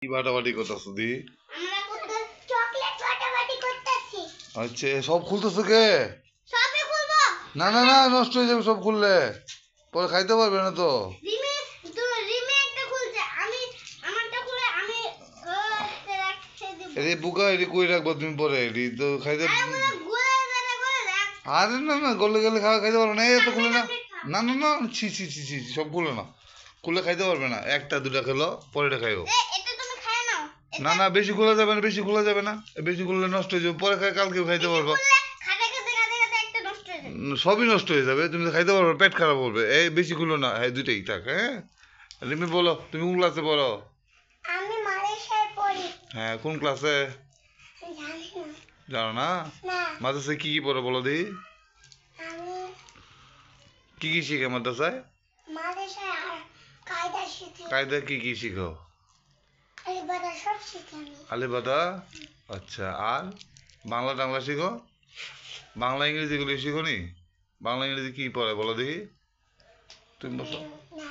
কি বাটাবাটি করতেছ দি? আমরা কত চকলেট বাটাবাটি করতেছি। আচ্ছা সব খুলতেছো কে? সবই খুলবো। না না না, নষ্ট হয়ে যাবে সব খুললে, পরে খাইতে পারবে না তো। রিমে একটা খুলছে, আমি আমারটা খুলে আমি রাখতে দেব। এরে বুকা, এরে কই রাখবো তুমি পরে? এরি তো খাইতে। আরে বলে গুলে দেবে করে রাখ। আরে না না, গলে গেলে খাইতে পারবে না, এত খুলে না। না না না, ছি ছি ছি ছি, সব খুলে না, খুলে খাইতে পারবে না। একটা দুটা খেলো, পরেটা খাইও। এটা তুমি খায় নাও। না না, বেশি খোলা যাবে না, বেশি খোলা যাবে না, বেশি খুললে নষ্ট হয়ে যাবে, পরে কালকেও খাইতে পারবো। খাতে খাতে খাতে খাতে একটা নষ্ট হয়ে যাবে। সবই নষ্ট হয়ে যাবে, তুমি তো খাইতে পারবে, পেট খারাপ করবে। এই বেশি খুলো না, হ্যাঁ দুইটাই থাক। হ্যাঁ রিমি বলো, তুমি কোন ক্লাসে পড়ো? আমি মালয়েশিয়ায় পড়ি। হ্যাঁ কোন ক্লাসে? জানি না। জানো না? না। মাদ্রাসায় কি কি পড়ো বলো দেখি। আমি কি কি শিখে মাদ্রাসায়? মালয়েশিয়ায় কায়দা শিখি। কায়দা কি কি শিখো? আলিবাদা সব শিখি আমি। আলিবাদা। আচ্ছা, আর বাংলা টাংলা শিখো? বাংলা ইংরেজি গুলো শিখো নি? বাংলা ইংরেজি কি পড়ে বলো দেখি, তুমি বসো না,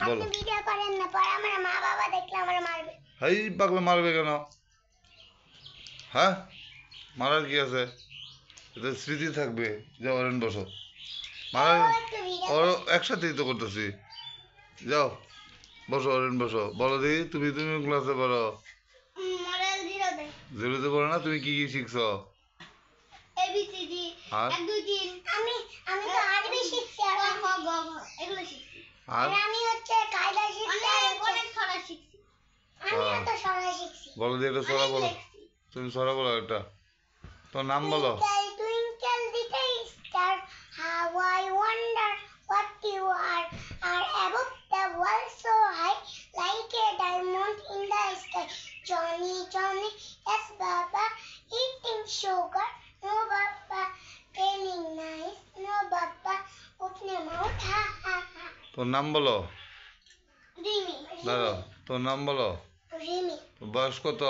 বলো। আপনি ভিডিও করেন না, পরে আমার মা বাবা দেখলে আমার মারবে। হাই পাগলা, মারবে কেন? হ্যাঁ মারার কি আছে? এটা স্মৃতি থাকবে। যাও অরেন বসো। মারার ওর একসাথেই তো করতেছি। যাও বসো অরেন বসো। বলো দেখি, তুমি তুমি ক্লাসে পড়ো? মডেল জিরোতে। জিরোতে পড়ো না? তুমি কি কি শিখছো? এবিসিডি আর 1 2 3। আমি তো আরবি শিখছি আর ক খ গ ঘ এগুলো শিখছি। আর আমি হচ্ছে কায়দা শিখছি আর অনেক ছড়া শিখছি। আমি এত ছড়া শিখছি। বলো দেখি একটা ছড়া বলো। তুমি ছড়া বলো একটা, তোমার নাম বলো। Twinkle little star, how I wonder what you are above the world so high, like a diamond in the sky. Johnny, Johnny, yes, Baba, eating sugar. No, Baba, feeling nice. No, Baba, open mouth. Ha, ha, ha. তোর নাম বলো। Rimi, দাদা তোর নাম বলো। Rimi. তোর বয়স কত?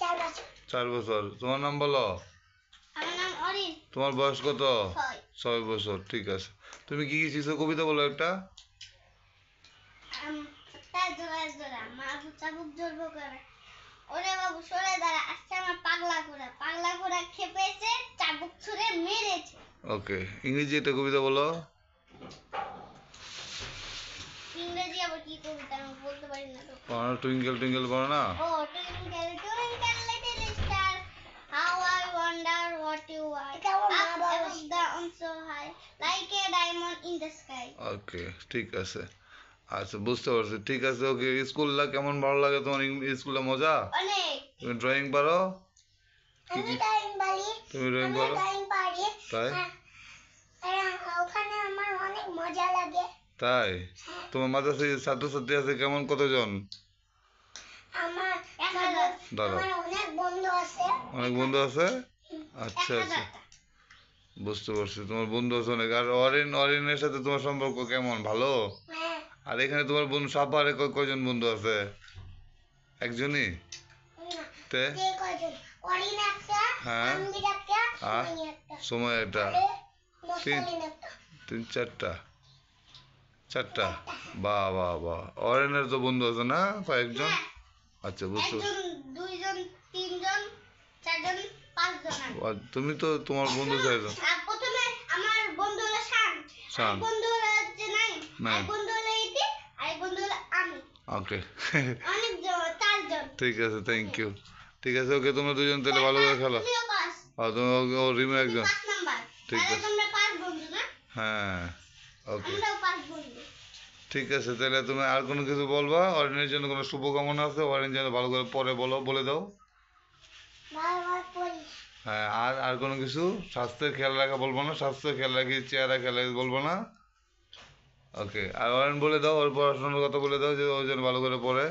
4 বছর। 4 বছর। তোমার নাম বলো। আমার নাম অরিন। তোমার বয়স কত? 6। 6 বছর। ঠিক আছে, তুমি কি কি শিখছো কবিতা বলো একটা। চাবুক জড়বো করে, ওরে বাবু সরে দাঁড়া, আজকে আমার পাগলা ঘোড়া খেপেছে, চাবুক ছুঁড়ে মেরেছে। ওকে, ইংরেজি একটা কবিতা বলো। ইংরেজি আবার কি কবিতা আমি বলতে পারি না তো। টুইঙ্কেল টুইঙ্কেল পড়ো না? ও twinkle twinkle little star, how I wonder what you are above the on so high, like a diamond in the sky. ওকে ঠিক আছে, আচ্ছা বুঝতে পারছি। ঠিক আছে, ওকে। স্কুলটা কেমন ভালো লাগে তোমার? স্কুলে মজা? অনেক। তুমি ড্রয়িং পারো? আমি ড্রয়িং পারি। তুমি ড্রয়িং পারো? ড্রয়িং পারি। তাই? ওখানে আমার অনেক মজা লাগে। তাই? তোমার মাদ্রাসায় ছাত্রছাত্রী আছে কেমন, কতজন? আমার দাঁড়াও, অনেক বন্ধু আছে। অনেক বন্ধু আছে? আচ্ছা আচ্ছা, বুঝতে পারছি, তোমার বন্ধু আছে অনেক। আর অরিনের সাথে তোমার সম্পর্ক কেমন, ভালো? হ্যাঁ। আর এখানে তোমার বন্ধু সাপারে কয়জন বন্ধু আছে? একজনই? তে অরিন একটা, হ্যাঁ, আনবির একটা, আর সুমাইয়া একটা, সময় একটা, মোসালিন একটা। তিন চারটা। বাহ বাহ বাহ, অরিনের তো বন্ধু আছে না কয়েকজন? আচ্ছা বুঝতে পারছি। একজন, দুইজন, তিনজন, চারজন, পাঁচজন। আর তুমি তো তোমার বন্ধু চাইছো। প্রথমে আমার বন্ধু হলো শান, শান, বন্ধু হলো যে নাই, নাই, বন্ধু হলো ইতি, আর বন্ধু হলো আমি। ওকে অনেক চারজন। ঠিক আছে, থ্যাংক ইউ। ঠিক আছে, ওকে, তোমরা দুজন তাহলে ভালো করে খেলো। তুমিও পাস। আর তুমি ও রিমু একজন। 5 নাম্বার। ঠিক তাহলে আছে, তোমরা 5 বন্ধু না? হ্যাঁ ওকে আমরাও 5 বন্ধু। ঠিক আছে। তাহলে তুমি আর কোনো কিছু বলবা? অরিনের জন্য কোনো শুভকামনা আছে? অরিন যেন ভালো করে পরে বলে দাও। হ্যাঁ, আর আর কোনো কিছু? স্বাস্থ্যের খেয়াল রাখা বলবো না? স্বাস্থ্যের খেয়াল রাখি, চেহারা খেয়াল রাখি বলবো না? ওকে, আর অরিন বলে দাও, ওর পড়াশোনার কথা বলে দাও যে ও যেন ভালো করে পড়ে।